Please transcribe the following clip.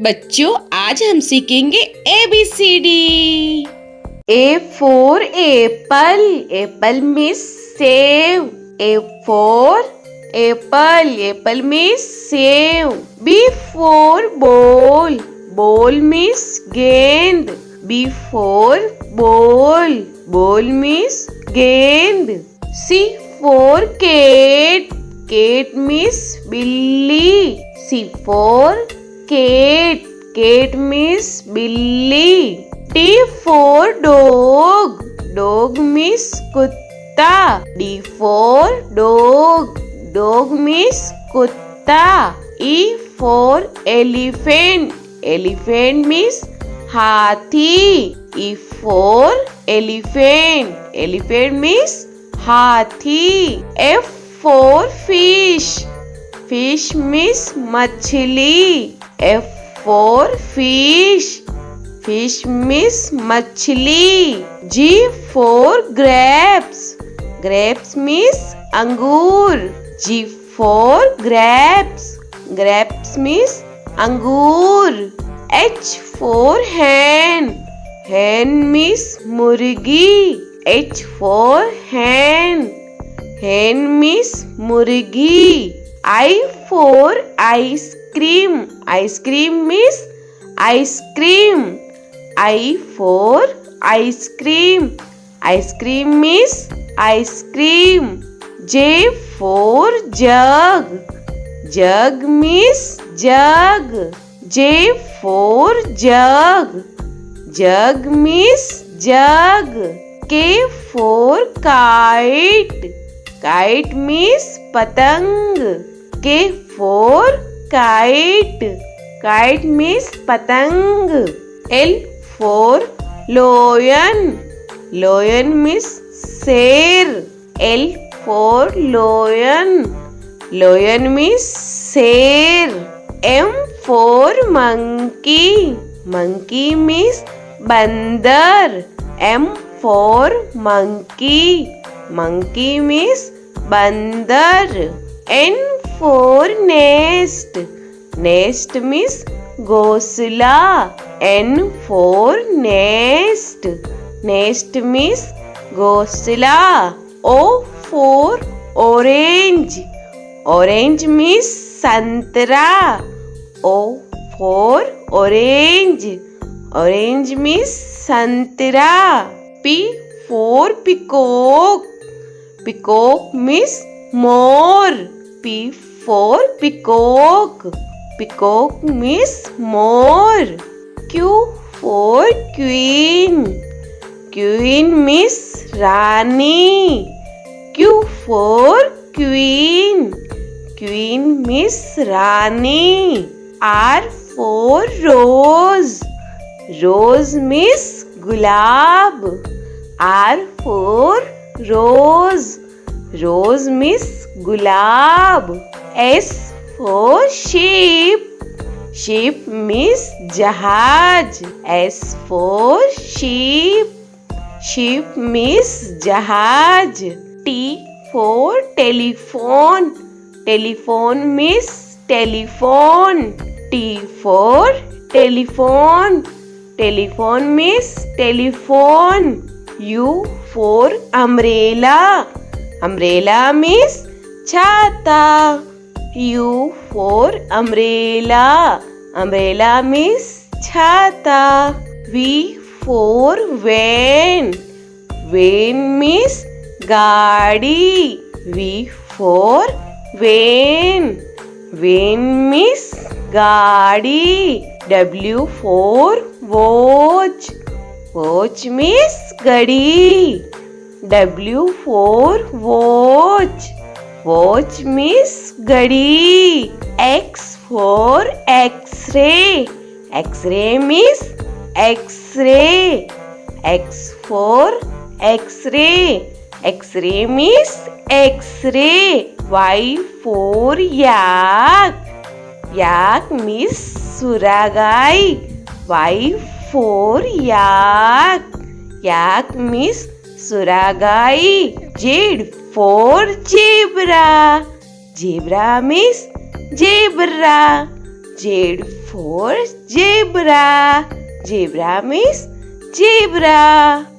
बच्चों आज हम सीखेंगे ABCD। A for apple. Apple means save. A for apple. Apple means save. B for ball. Ball means gend. B for ball. Ball means gend. C for cat. Cat means billy. C for cat. Cat means billy. D for dog. Dog means kutta. D for dog. Dog means kutta. E for elephant. Elephant means hathi. E for elephant. Elephant means hathi. F for fish. Fish means machli. F for fish. Fish means machli. G for grapes. Grapes means angur. G for grapes. Grapes means angur. H for hen. Hen means murgi. H for hen. Hen means murgi. I for ice cream. Ice cream means ice cream. I for ice cream. Ice cream means ice cream. J for jug. Jug means jug. J for jug. Jug means jug. K for kite. Kite means patang. K for kite. Kite means patang. L for lion. Lion means sher. L for lion. Lion means sher. M for monkey. Monkey means bandar. M for monkey. Monkey means bandar. N for nest. Nest means ghosla. N for nest. Nest means ghosla. O for orange. Orange means santra. O for orange. Orange means santra. P for peacock. Peacock means more. P for peacock. Peacock means more. Q for queen. Queen means Rani. Q for queen. Queen means Rani. R for rose. Rose means gulab. R for rose. Rose means gulab. S for sheep. Sheep means jahaj. S for sheep. Sheep means jahaj. T for telephone. Telephone means telephone. T for telephone. Telephone means telephone. U for umbrella. Umbrella means chhata. U for umbrella. Umbrella means chhata. V for van. Van means gaadi. V for van. Van means gaadi. W for watch. Watch means gadi. W for watch. Watch means gadi. X for X-ray. X-ray means X-ray. X for X-ray. X-ray means X-ray. Y for yak. Yak means suragai. Y for yak. Yak means suragai. Z for zebra. Zebra means zebra. Z for zebra. Zebra means zebra.